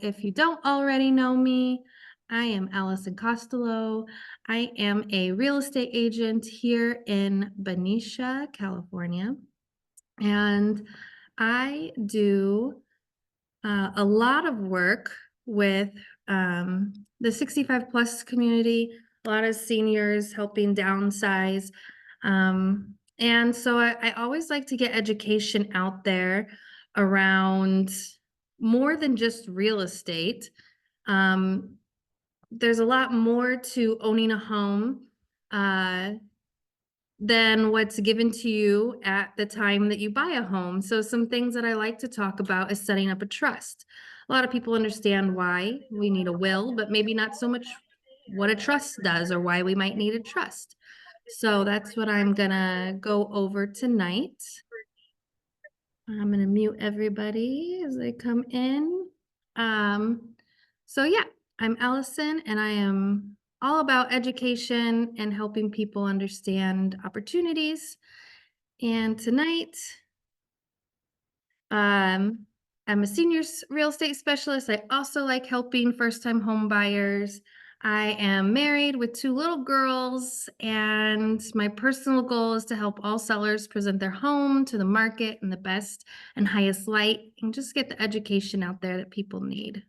If you don't already know me, I am Allison Costelow. I am a real estate agent here in Benicia, California, and I do a lot of work with the 65 plus community, a lot of seniors helping downsize. And so I always like to get education out there around more than just real estate. Um, there's a lot more to owning a home uh, than what's given to you at the time that you buy a home. So some things that I like to talk about is setting up a trust. A lot of people understand why we need a will, but maybe not so much what a trust does or why we might need a trust. So that's what I'm gonna go over tonight. I'm gonna mute everybody as they come in. So yeah, I'm Allison and I am all about education and helping people understand opportunities. And tonight, um, I'm a senior real estate specialist. I also like helping first-time home buyers. I am married with 2 little girls, and my personal goal is to help all sellers present their home to the market in the best and highest light and just get the education out there that people need.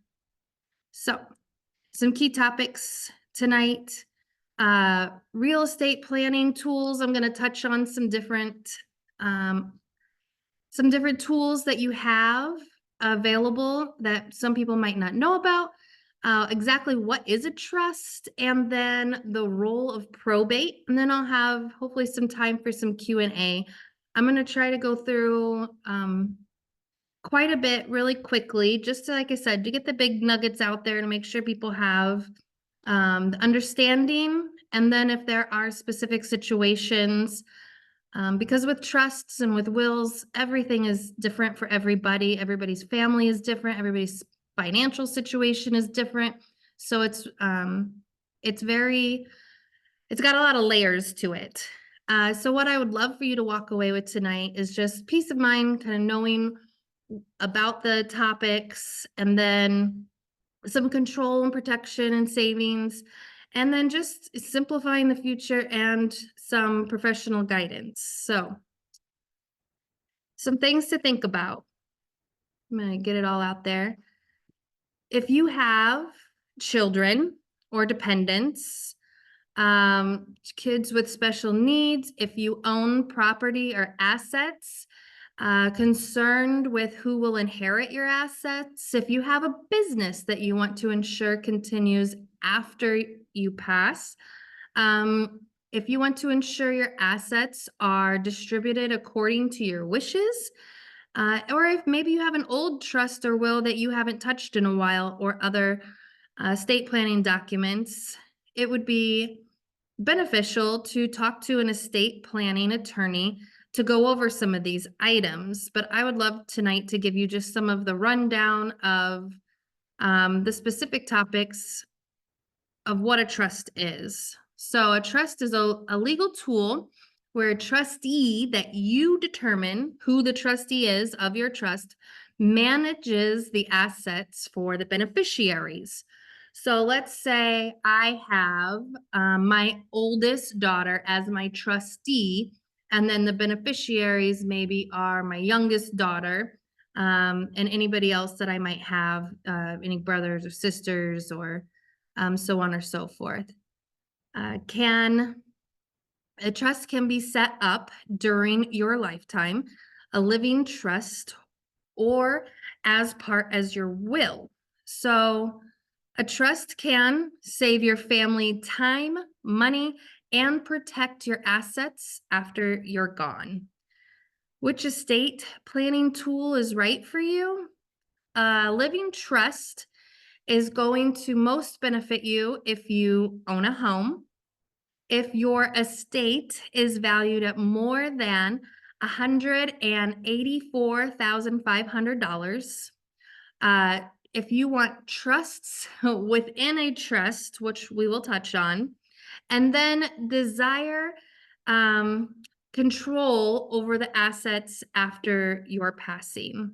So, some key topics tonight. Real estate planning tools. I'm going to touch on um, some different tools that you have available that some people might not know about. Exactly what is a trust, and then the role of probate, and then I'll have hopefully some time for some Q&A. I'm going to try to go through quite a bit really quickly, just to, like I said, to get the big nuggets out there to make sure people have the understanding. And then if there are specific situations, because with trusts and with wills, everything is different for everybody. Everybody's family is different. Everybody's financial situation is different. So it's got a lot of layers to it. So what I would love for you to walk away with tonight is just peace of mind, kind of knowing about the topics, and then some control and protection and savings, and then just simplifying the future and some professional guidance. So some things to think about. I'm going to get it all out there. If you have children or dependents, kids with special needs, if you own property or assets, concerned with who will inherit your assets, if you have a business that you want to ensure continues after you pass, if you want to ensure your assets are distributed according to your wishes, or if maybe you have an old trust or will that you haven't touched in a while, or other estate planning documents, it would be beneficial to talk to an estate planning attorney to go over some of these items. But I would love tonight to give you just some of the rundown of the specific topics of what a trust is. So a trust is a legal tool where a trustee that you determine who the trustee is of your trust manages the assets for the beneficiaries. So let's say I have my oldest daughter as my trustee, and then the beneficiaries maybe are my youngest daughter, and anybody else that I might have, any brothers or sisters, or so on or so forth. A trust can be set up during your lifetime, a living trust, or as your will. So a trust can save your family time, money, and protect your assets after you're gone. Which estate planning tool is right for you? A living trust is going to most benefit you if you own a home, if your estate is valued at more than $184,500. If you want trusts within a trust, which we will touch on, and then desire control over the assets after your passing.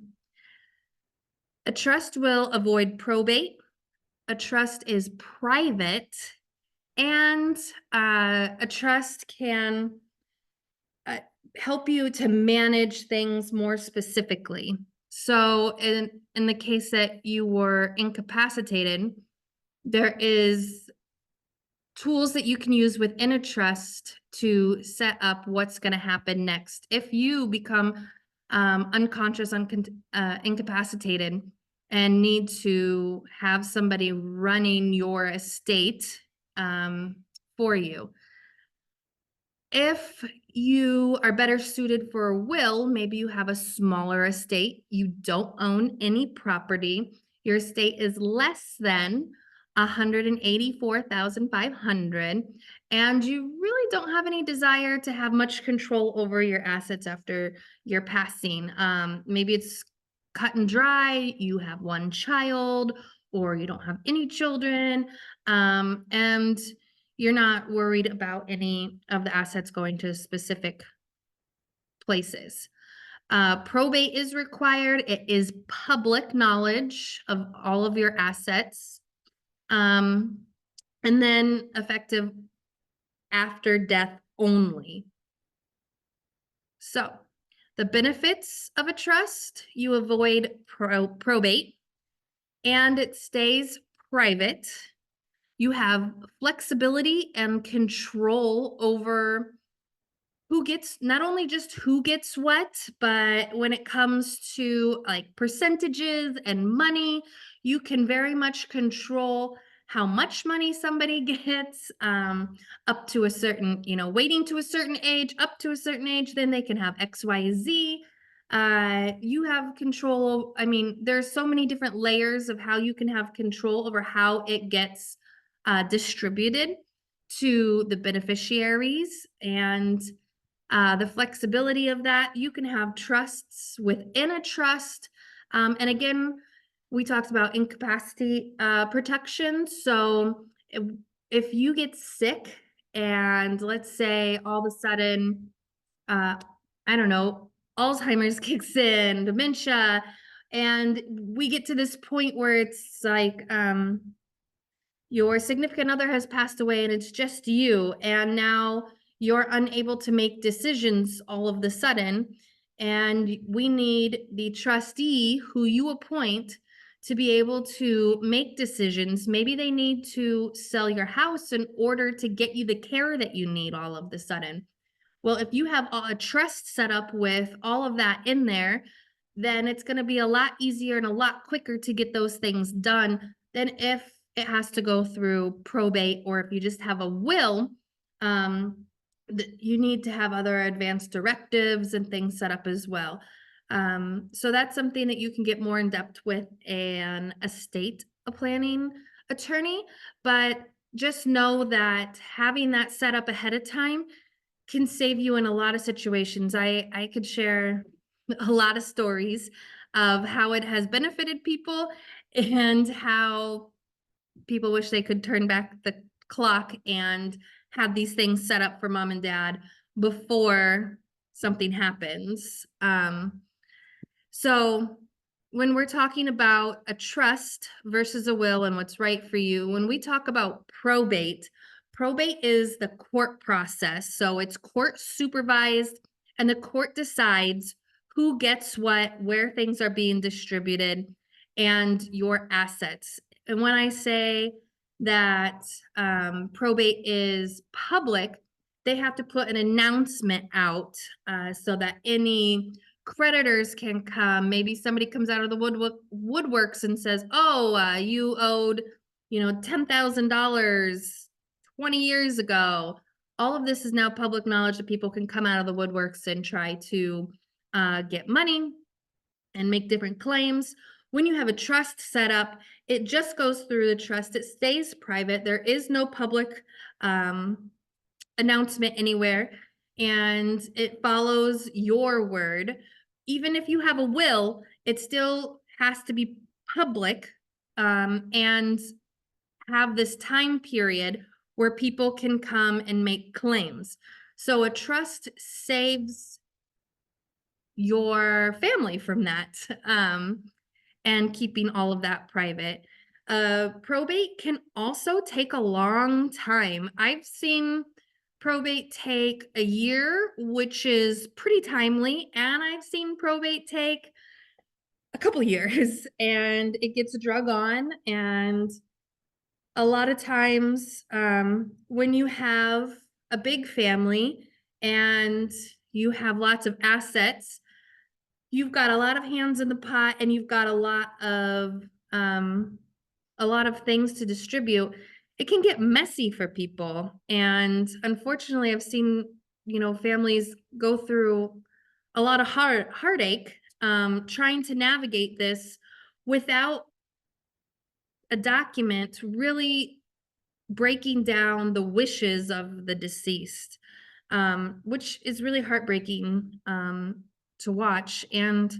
A trust will avoid probate. A trust is private, and a trust can uh, help you to manage things more specifically. So, in the case that you were incapacitated, there is tools that you can use within a trust to set up what's going to happen next. If you become unconscious, incapacitated, and need to have somebody running your estate um, for you. If you are better suited for a will, maybe you have a smaller estate, you don't own any property, your estate is less than 184,500, and you really don't have any desire to have much control over your assets after your passing. Maybe it's cut and dry, you have one child, or you don't have any children, and you're not worried about any of the assets going to specific places. Probate is required. It is public knowledge of all of your assets. And then effective after death only. So the benefits of a trust, you avoid probate, and it stays private. You have flexibility and control over who gets, not only just who gets what, but when it comes to like percentages and money, you can very much control how much money somebody gets, up to a certain, waiting to a certain age, up to a certain age, then they can have XYZ. You have control. I mean, there's so many different layers of how you can have control over how it gets distributed to the beneficiaries, and the flexibility of that. You can have trusts within a trust. And again, we talked about incapacity protection. So if you get sick and let's say all of a sudden, I don't know, Alzheimer's kicks in, dementia, and we get to this point where it's like, your significant other has passed away and it's just you, and now you're unable to make decisions all of the sudden, and we need the trustee who you appoint to be able to make decisions. Maybe they need to sell your house in order to get you the care that you need all of the sudden. Well, if you have a trust set up with all of that in there, then it's going to be a lot easier and a lot quicker to get those things done than if it has to go through probate, or if you just have a will. You need to have other advanced directives and things set up as well. So that's something that you can get more in depth with an estate planning attorney, but just know that having that set up ahead of time can save you in a lot of situations. I could share a lot of stories of how it has benefited people and how people wish they could turn back the clock and have these things set up for mom and dad before something happens. So when we're talking about a trust versus a will and what's right for you, when we talk about probate, probate is the court process. So it's court supervised, and the court decides who gets what, where things are being distributed, and your assets. And when I say that probate is public, they have to put an announcement out so that any creditors can come. Maybe somebody comes out of the woodworks and says, oh, you owed, $10,000 20 years ago. All of this is now public knowledge that people can come out of the woodworks and try to get money and make different claims. When you have a trust set up, it just goes through the trust. It stays private. There is no public announcement anywhere, and it follows your word. Even if you have a will, it still has to be public and have this time period where people can come and make claims. So a trust saves your family from that. and keeping all of that private. Probate can also take a long time. I've seen probate take a year, which is pretty timely, and I've seen probate take a couple years and it gets drug on. And a lot of times, when you have a big family and you have lots of assets, you've got a lot of hands in the pot and you've got a lot of things to distribute. It can get messy for people. And unfortunately, I've seen, families go through a lot of heartache, trying to navigate this without a document really breaking down the wishes of the deceased, which is really heartbreaking to watch, and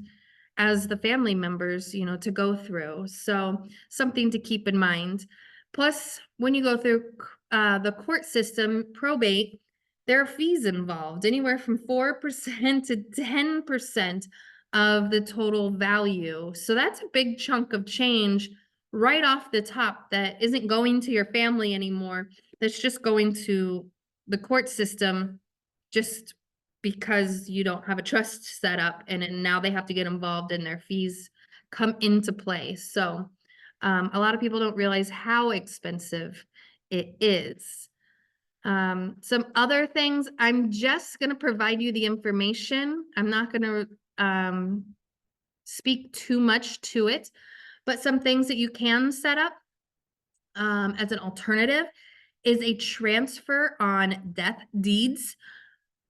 as the family members, to go through. So something to keep in mind. Plus, when you go through the court system, probate, there are fees involved, anywhere from 4% to 10% of the total value. So that's a big chunk of change right off the top that isn't going to your family anymore. That's just going to the court system just because you don't have a trust set up, and now they have to get involved and their fees come into play. So a lot of people don't realize how expensive it is. Some other things, I'm just going to provide you the information. I'm not going to speak too much to it, but some things that you can set up as an alternative is a transfer on death deeds.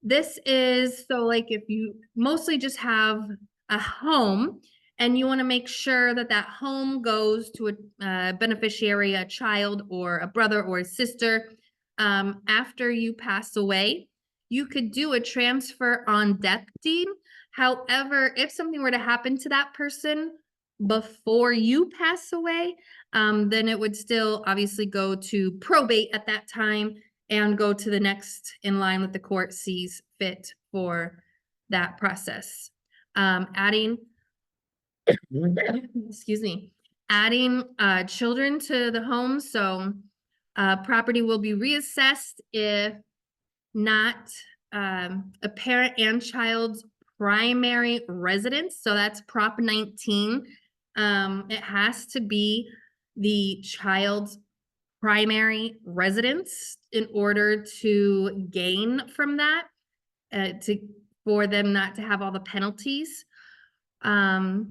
This is so like if you mostly just have a home and you want to make sure that that home goes to a beneficiary, a child or a brother or a sister, after you pass away, you could do a transfer on death deed. However, if something were to happen to that person before you pass away, then it would still obviously go to probate at that time and go to the next in line with the court sees fit for that process. Adding, excuse me, adding children to the home. So property will be reassessed if not a parent and child's primary residence. So that's Prop 19. It has to be the child's primary residence in order to gain from that, for them not to have all the penalties. A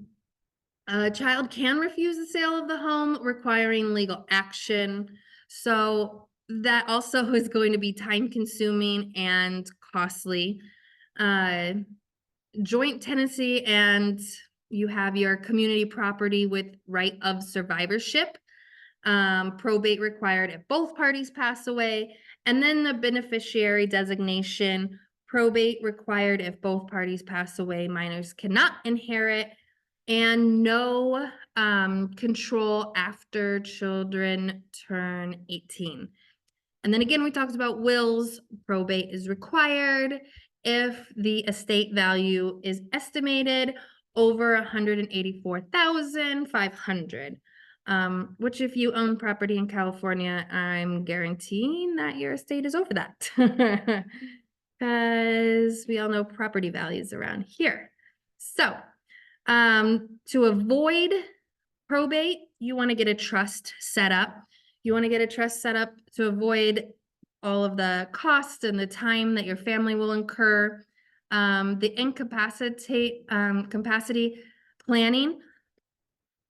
child can refuse the sale of the home, requiring legal action. So that also is going to be time consuming and costly. Joint tenancy, and you have your community property with right of survivorship. Probate required if both parties pass away, and then the beneficiary designation, probate required if both parties pass away, minors cannot inherit, and no control after children turn 18. And then again, we talked about wills. Probate is required if the estate value is estimated over $184,500. Which if you own property in California, I'm guaranteeing that your estate is over that. Because we all know property values around here. So to avoid probate, you want to get a trust set up. You want to get a trust set up to avoid all of the costs and the time that your family will incur. The capacity planning,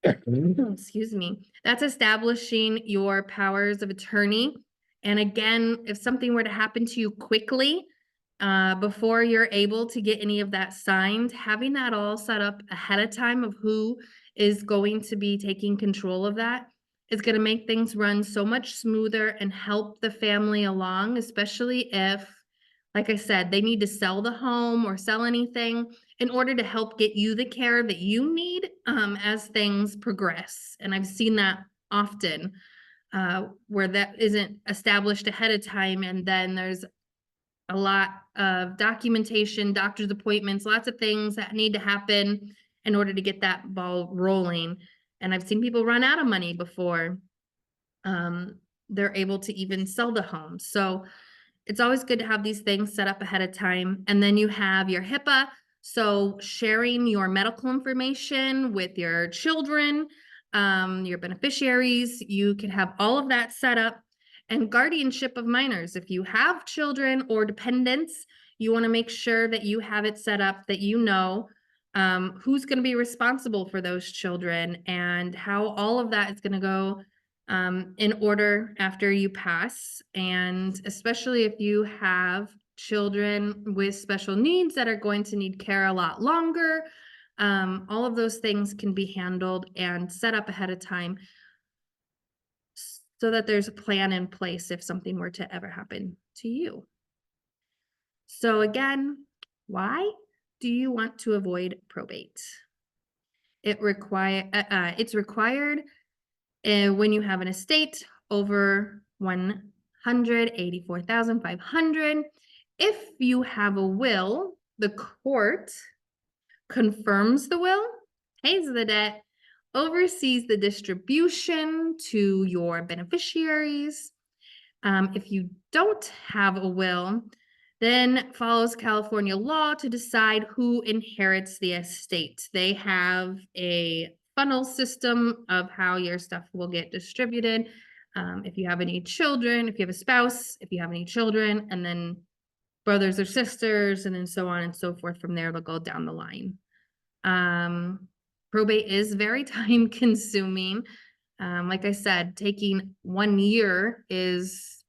excuse me, that's establishing your powers of attorney. And again, if something were to happen to you quickly, before you're able to get any of that signed, having that all set up ahead of time of who is going to be taking control of that is going to make things run so much smoother and help the family along, especially if, like I said, they need to sell the home or sell anything in order to help get you the care that you need as things progress. And I've seen that often where that isn't established ahead of time, and then there's a lot of documentation, doctor's appointments, lots of things that need to happen. in order to get that ball rolling. And I've seen people run out of money before they're able to even sell the home. So it's always good to have these things set up ahead of time. And then you have your HIPAA. So sharing your medical information with your children, your beneficiaries, you can have all of that set up. And guardianship of minors. If you have children or dependents, you want to make sure that you have it set up that you know who's going to be responsible for those children and how all of that is going to go in order after you pass. And especially if you have children with special needs that are going to need care a lot longer, all of those things can be handled and set up ahead of time so that there's a plan in place if something were to ever happen to you. So again, why do you want to avoid probate? It's required when you have an estate over $184,500. If you have a will, the court confirms the will, pays the debt, oversees the distribution to your beneficiaries. If you don't have a will, then follows California law to decide who inherits the estate. They have a funnel system of how your stuff will get distributed. If you have any children, if you have a spouse, if you have any children, and then brothers or sisters, and then so on and so forth from there, they'll go down the line. Probate is very time consuming. Like I said, taking 1 year is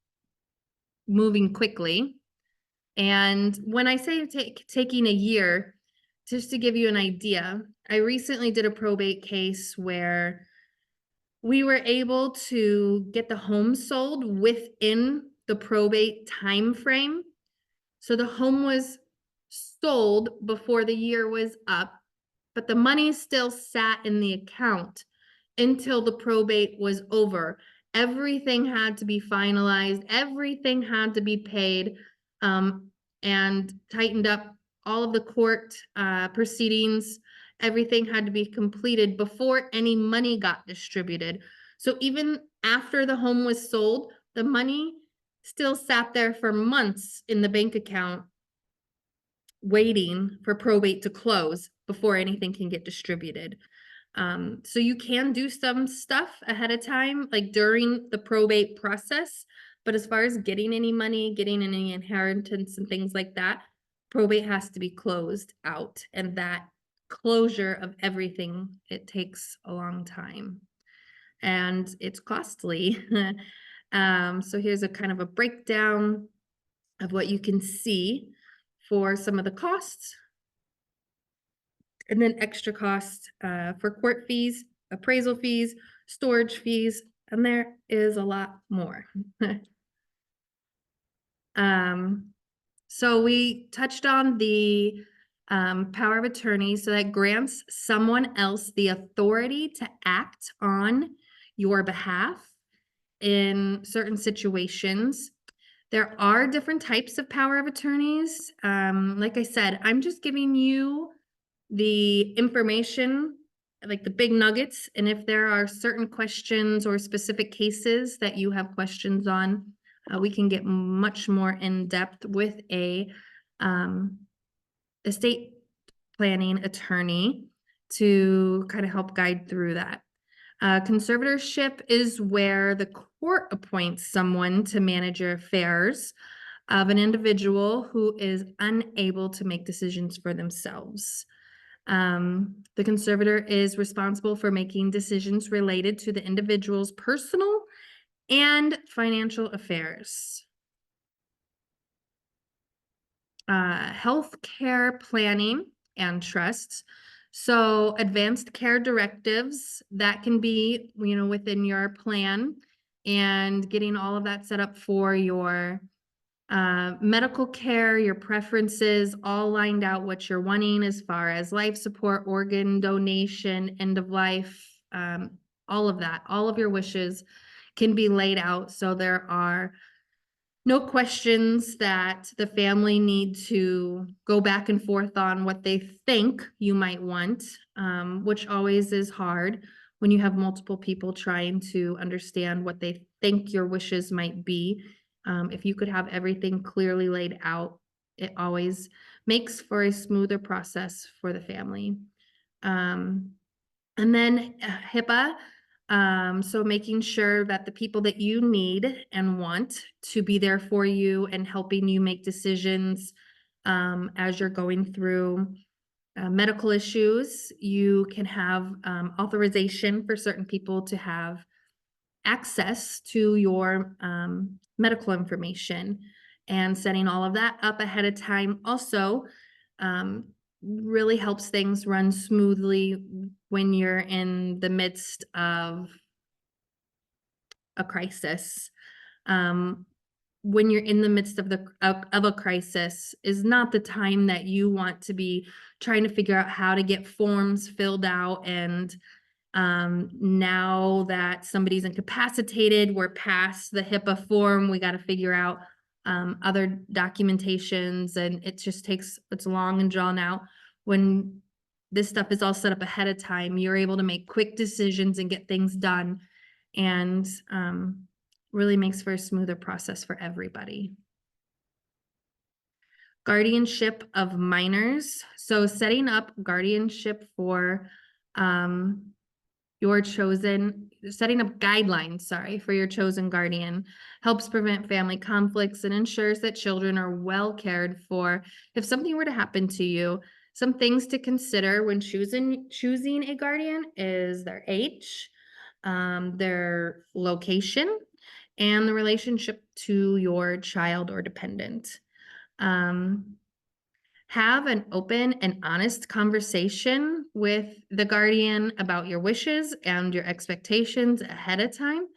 moving quickly. And when I say taking a year, just to give you an idea, I recently did a probate case where we were able to get the home sold within the probate time frame. So the home was sold before the year was up, but the money still sat in the account until the probate was over. Everything had to be finalized, everything had to be paid, and tightened up. All of the court proceedings, everything had to be completed before any money got distributed. So even after the home was sold, the money still sat there for months in the bank account waiting for probate to close before anything can get distributed. So you can do some stuff ahead of time, like during the probate process, but as far as getting any money, getting any inheritance and things like that, probate has to be closed out, and that closure of everything, it takes a long time and it's costly. So here's a kind of a breakdown of what you can see for some of the costs. And then extra costs for court fees, appraisal fees, storage fees, and there is a lot more. So we touched on the power of attorney, so that grants someone else the authority to act on your behalf in certain situations. There are different types of power of attorneys. Like I said, I'm just giving you the information, like the big nuggets. And if there are certain questions or specific cases that you have questions on, we can get much more in depth with a estate planning attorney to kind of help guide through that. Conservatorship is where the court appoints someone to manage your affairs of an individual who is unable to make decisions for themselves. The conservator is responsible for making decisions related to the individual's personal and financial affairs. Healthcare planning and trusts. So advanced care directives that can be, within your plan, and getting all of that set up for your medical care, your preferences, all lined out what you're wanting as far as life support, organ donation, end of life, all of that, all of your wishes can be laid out. So there are no questions that the family need to go back and forth on what they think you might want, which always is hard when you have multiple people trying to understand what they think your wishes might be. If you could have everything clearly laid out, it always makes for a smoother process for the family. Um, and then HIPAA, so making sure that the people that you need and want to be there for you and helping you make decisions as you're going through medical issues, you can have authorization for certain people to have access to your medical information, and setting all of that up ahead of time also um, really helps things run smoothly when you're in the midst of a crisis. Um, when you're in the midst of a crisis is not the time that you want to be trying to figure out how to get forms filled out, and now that somebody's incapacitated, we're past the HIPAA form, we got to figure out other documentations, and it just takes, it's long and drawn out. When this stuff is all set up ahead of time, you're able to make quick decisions and get things done, and really makes for a smoother process for everybody. Guardianship of minors. So setting up guardianship for setting up guidelines, for your chosen guardian helps prevent family conflicts and ensures that children are well cared for. If something were to happen to you, some things to consider when choosing a guardian is their age, their location, and the relationship to your child or dependent. Have an open and honest conversation with the guardian about your wishes and your expectations ahead of time.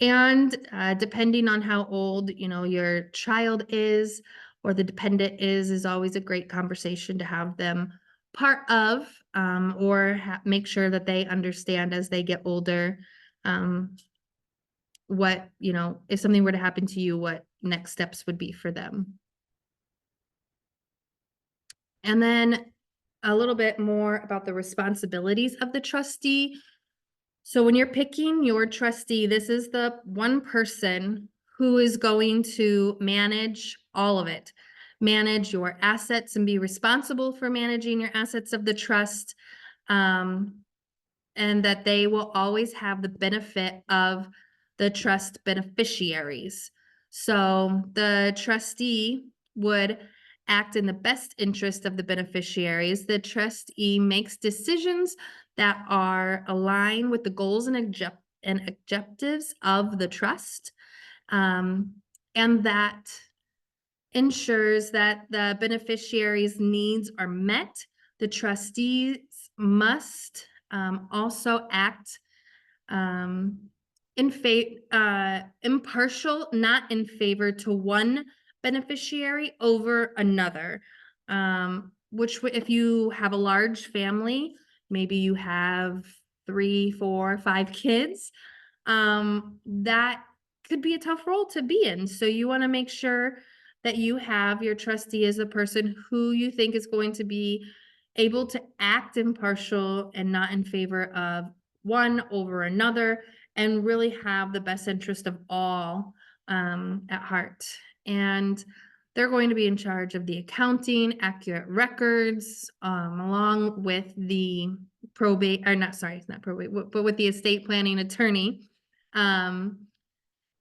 And depending on how old, your child is or the dependent is always a great conversation to have them part of, or make sure that they understand as they get older, what, if something were to happen to you, what next steps would be for them. And then a little bit more about the responsibilities of the trustee. So when you're picking your trustee, this is the one person who is going to manage all of it, manage your assets and be responsible for managing your assets of the trust, and that they will always have the benefit of the trust beneficiaries. So the trustee would act in the best interest of the beneficiaries. The trustee makes decisions that are aligned with the goals and objectives of the trust, and that ensures that the beneficiaries' needs are met. The trustees must also act impartial, not in favor to one beneficiary over another. Which if you have a large family, maybe you have 3, 4, 5 kids, that could be a tough role to be in. So you want to make sure that you have your trustee as a person who you think is going to be able to act impartial and not in favor of one over another, and really have the best interest of all at heart. And they're going to be in charge of the accounting, accurate records, along with the probate, or not, sorry, it's not probate, but with the estate planning attorney. And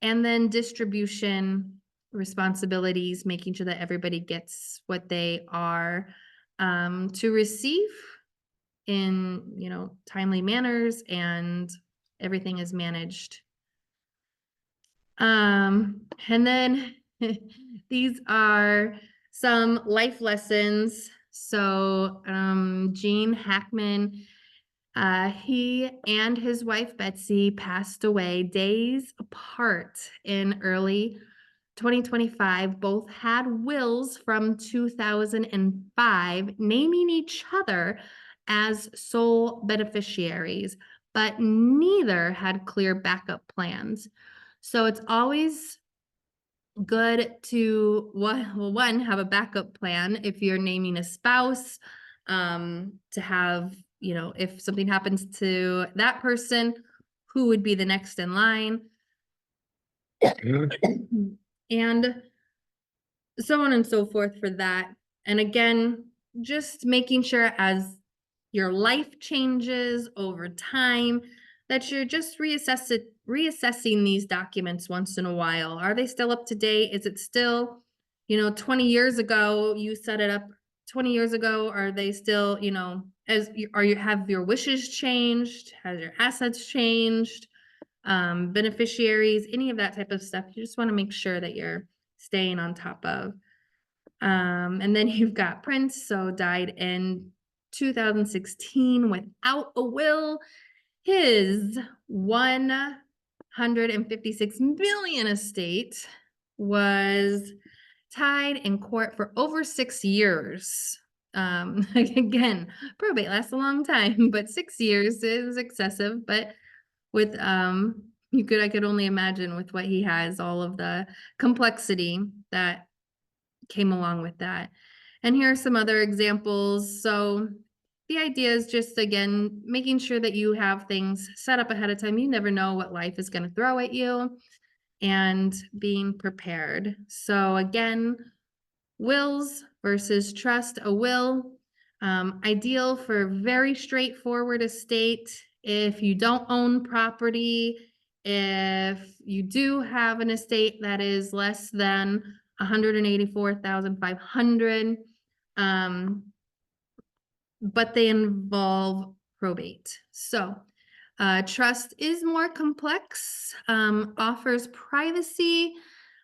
then distribution responsibilities, making sure that everybody gets what they are to receive in, timely manners, and everything is managed. And then these are some life lessons. So Gene Hackman, he and his wife Betsy passed away days apart in early 2025. Both had wills from 2005 naming each other as sole beneficiaries, but neither had clear backup plans. So it's always good to one, have a backup plan if you're naming a spouse, to have, if something happens to that person, who would be the next in line, and so on and so forth for that. And again, just making sure as your life changes over time that you're just reassessing these documents once in a while. Are they still up to date? Is it still, 20 years ago you set it up 20 years ago? Are they still, have your wishes changed? Has your assets changed? Beneficiaries, any of that type of stuff. You just want to make sure that you're staying on top of. And then you've got Prince, so died in 2016 without a will. His 156 million estate was tied in court for over 6 years. Again, probate lasts a long time, but 6 years is excessive. But with I could only imagine with what he has, all of the complexity that came along with that. And here are some other examples. So the idea is just, again, making sure that you have things set up ahead of time. You never know what life is going to throw at you, and being prepared. So again, wills versus trust. A will, ideal for very straightforward estate. If you don't own property, if you do have an estate that is less than 184,500, but they involve probate. So trust is more complex, offers privacy,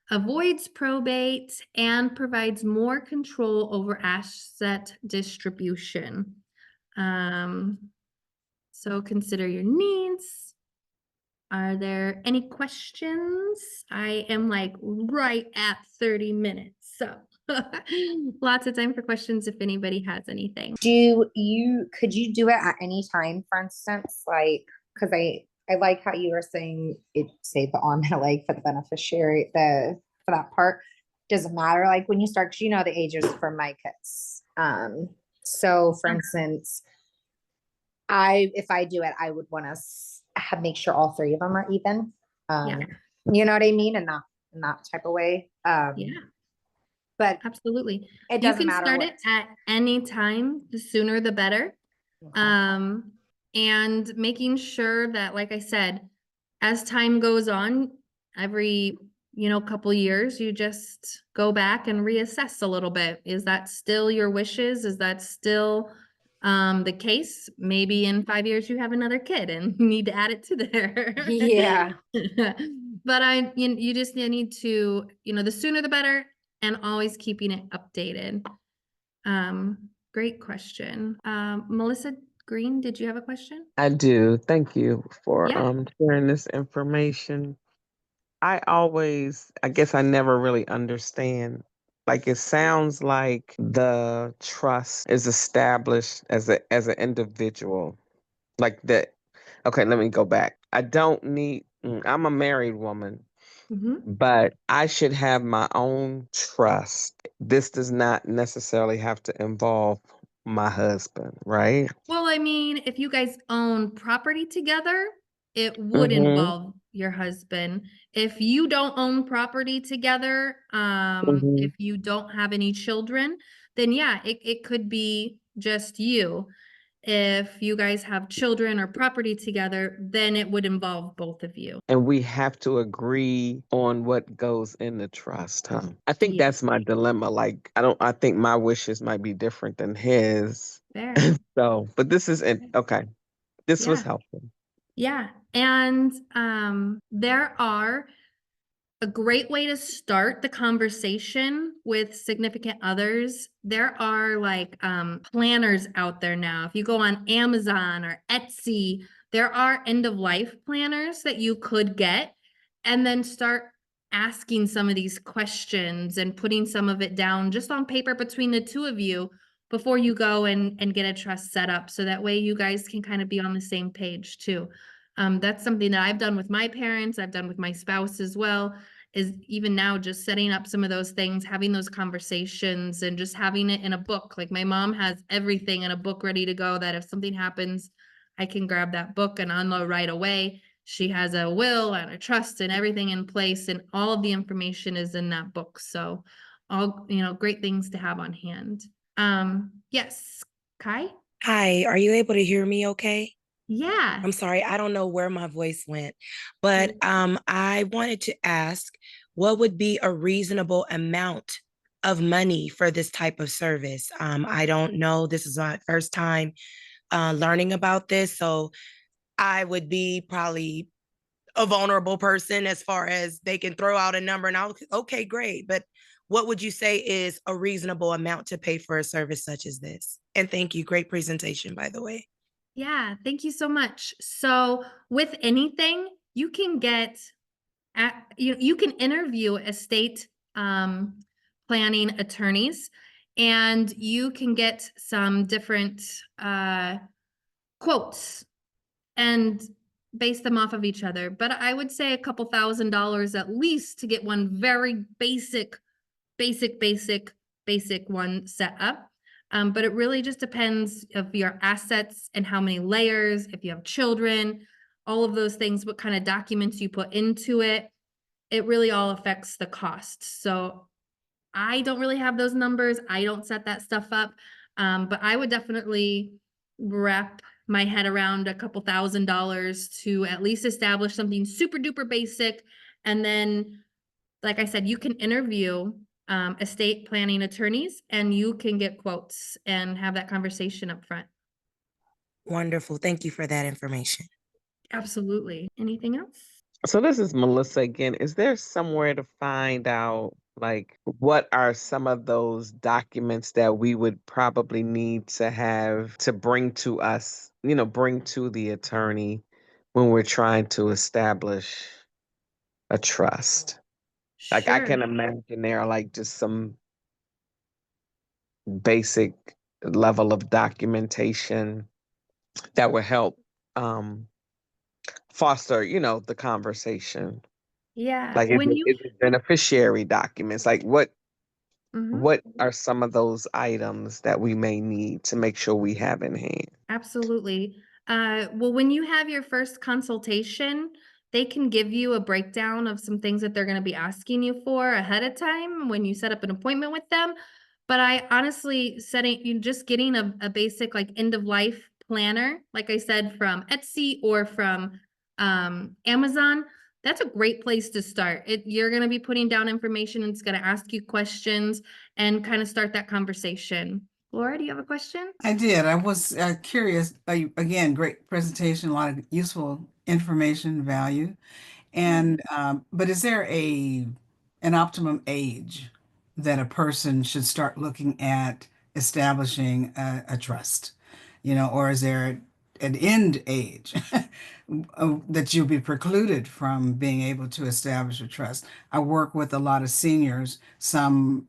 avoids probate, and provides more control over asset distribution. So consider your needs. Are there any questions? I am like right at 30 minutes. So lots of time for questions if anybody has anything. Could you do it at any time, for instance, like, because I like how you were saying it, say the arm and a leg for the beneficiary, for that part. Doesn't matter, like when you start, because you know the ages for my kids. So for instance, if I do it, I would want to make sure all three of them are even. Yeah. You know what I mean? And not in that type of way. Yeah. But absolutely. it You doesn't can matter start what. it at any time, the sooner the better. Okay. And making sure that, like I said, as time goes on, every, couple years, you just go back and reassess a little bit. Is that still your wishes? Is that still the case? Maybe in 5 years you have another kid and you need to add it to there. Yeah. But you just need to, the sooner the better, and always keeping it updated. Great question. Melissa Green, did you have a question? I do. Thank you for Yeah. sharing this information. I guess I never really understand. Like it sounds like the trust is established as an individual. Like that. Okay, let me go back. I'm a married woman, Mhm. but I should have my own trust. This does not necessarily have to involve my husband, right? Well, I mean, if you guys own property together, it would Mm-hmm. involve your husband. If you don't own property together, Mm-hmm. if you don't have any children, then yeah, it could be just you. If you guys have children or property together, then it would involve both of you. And we have to agree on what goes in the trust, huh? I think Yeah, that's my dilemma. Like, I think my wishes might be different than his. fair. So, but this is okay. This was Yeah. helpful. Yeah. And there are a great way to start the conversation with significant others. There are like planners out there now. If you go on Amazon or Etsy, there are end of life planners that you could get, and then start asking some of these questions and putting some of it down just on paper between the two of you before you go and get a trust set up. So that way you guys can kind of be on the same page too. That's something that I've done with my parents. I've done with my spouse as well. is even now just setting up some of those things, having those conversations and just having it in a book. Like my mom has everything in a book ready to go that if something happens, I can grab that book and unload right away. She has a will and a trust and everything in place, and all of the information is in that book. So all, great things to have on hand. Yes, Kai? Hi, are you able to hear me okay? Yeah. I'm sorry, I don't know where my voice went, but I wanted to ask what would be a reasonable amount of money for this type of service? I don't know. This is my first time learning about this, so I would be probably a vulnerable person as far as they can throw out a number and I'll, okay, great. But what would you say is a reasonable amount to pay for a service such as this? And thank you. Great presentation, by the way. Yeah, thank you so much. So with anything, you can get you can interview estate planning attorneys, and you can get some different quotes and base them off of each other. But I would say a couple $1,000s at least to get one very basic one set up. But it really just depends of your assets and how many layers, if you have children, all of those things, what kind of documents you put into it. It really all affects the cost. So I don't really have those numbers. I don't set that stuff up. But I would definitely wrap my head around a couple $1,000s to at least establish something super duper basic. And then, like I said, you can interview estate planning attorneys and you can get quotes and have that conversation up front. Wonderful. Thank you for that information. Absolutely. Anything else? So this is Melissa again. Is there somewhere to find out like what are some of those documents that we would probably need to have to bring to us, bring to the attorney when we're trying to establish a trust? Like I Sure. can imagine there are like just some basic level of documentation that would help foster, the conversation. Yeah. Like, is it beneficiary documents? Like, Mhm. what are some of those items that we may need to make sure we have in hand? Absolutely. Well, when you have your first consultation, they can give you a breakdown of some things that they're going to be asking you for ahead of time when you set up an appointment with them. But I honestly just getting a basic like end of life planner, like I said, from Etsy or from Amazon, that's a great place to start. You're going to be putting down information and it's going to ask you questions and kind of start that conversation. Laura, do you have a question? I did. I was curious. Again, great presentation, a lot of useful information, value. And but is there an optimum age that a person should start looking at establishing a trust? Or is there an end age that you'll be precluded from being able to establish a trust? I work with a lot of seniors, some,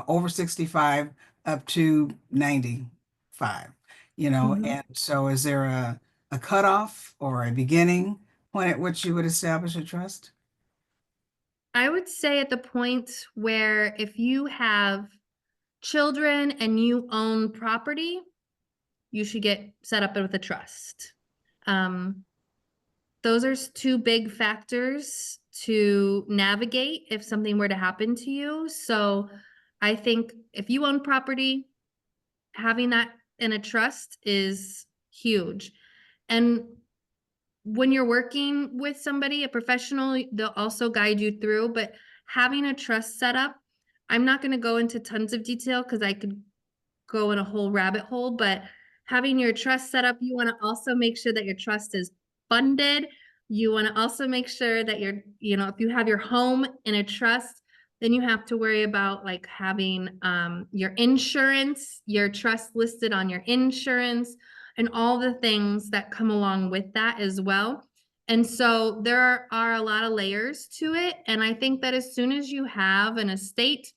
over 65 up to 95, Mhm. and so is there a cutoff or a beginning point at which you would establish a trust? I would say at the point where if you have children and you own property, you should get set up with a trust. Those are two big factors to navigate if something were to happen to you. So I think if you own property, having that in a trust is huge. And when you're working with somebody, a professional, they'll also guide you through, but having a trust set up, I'm not going to go into tons of detail because I could go in a whole rabbit hole, but having your trust set up, you want to also make sure that your trust is funded. You want to also make sure that if you have your home in a trust, then you have to worry about like having your insurance, your trust listed on your insurance, and all the things that come along with that as well. And so there are a lot of layers to it. And I think that as soon as you have an estate,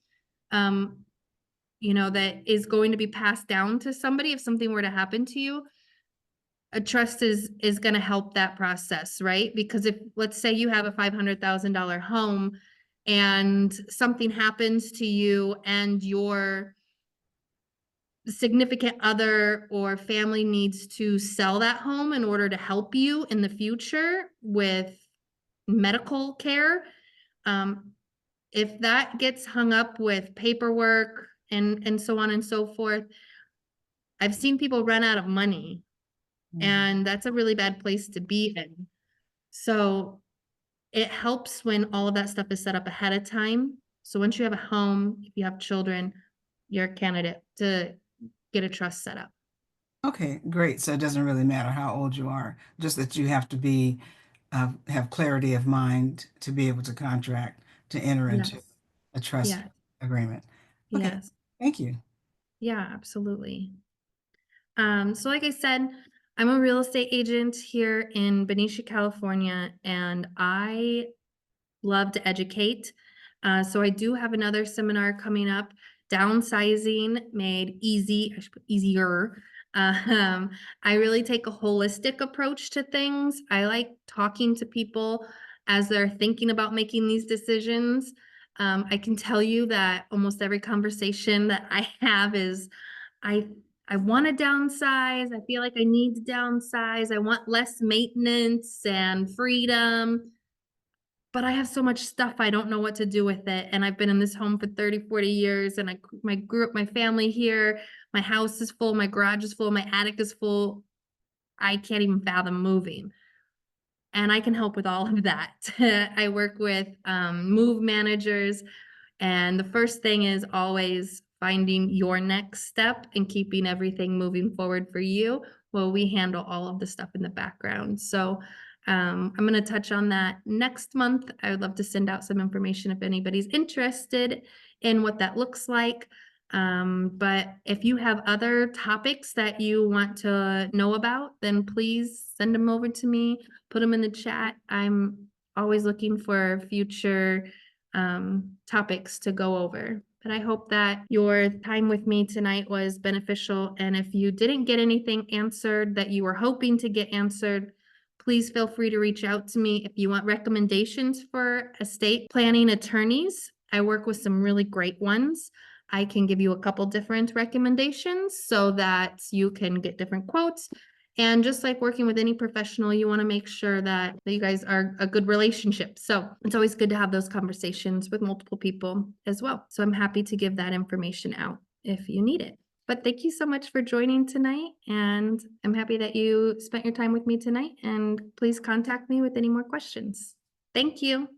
that is going to be passed down to somebody if something were to happen to you, a trust is going to help that process, right? Because if let's say you have a $500,000 home and something happens to you and your significant other or family needs to sell that home in order to help you in the future with medical care, if that gets hung up with paperwork and so on and so forth, I've seen people run out of money, and that's a really bad place to be in. So it helps when all of that stuff is set up ahead of time. So once you have a home, if you have children, you're a candidate to get a trust set up. Okay, great. So it doesn't really matter how old you are, just that you have to be have clarity of mind to be able to contract to enter into Yes. a trust Yeah. agreement. Okay, Yes. thank you. Yeah, absolutely. So like I said, I'm a real estate agent here in Benicia, California, and I love to educate. So I do have another seminar coming up, Downsizing Made Easy, I should put easier. I really take a holistic approach to things. I like talking to people as they're thinking about making these decisions. I can tell you that almost every conversation that I have is, I I want to downsize. I feel like I need to downsize. I want less maintenance and freedom, but I have so much stuff, I don't know what to do with it. And I've been in this home for 30, 40 years, and I grew up my family here. My house is full, my garage is full, my attic is full. I can't even fathom moving. And I can help with all of that. I work with move managers, and the first thing is always finding your next step and keeping everything moving forward for you while we handle all of the stuff in the background. So I'm going to touch on that next month. I would love to send out some information if anybody's interested in what that looks like. But if you have other topics that you want to know about, then please send them over to me, put them in the chat. I'm always looking for future topics to go over. But I hope that your time with me tonight was beneficial. And if you didn't get anything answered that you were hoping to get answered, please feel free to reach out to me if you want recommendations for estate planning attorneys. I work with some really great ones. I can give you a couple different recommendations so that you can get different quotes. And just like working with any professional, you want to make sure that you guys are a good relationship. So it's always good to have those conversations with multiple people as well. So I'm happy to give that information out if you need it. But thank you so much for joining tonight. And I'm happy that you spent your time with me tonight. And please contact me with any more questions. Thank you.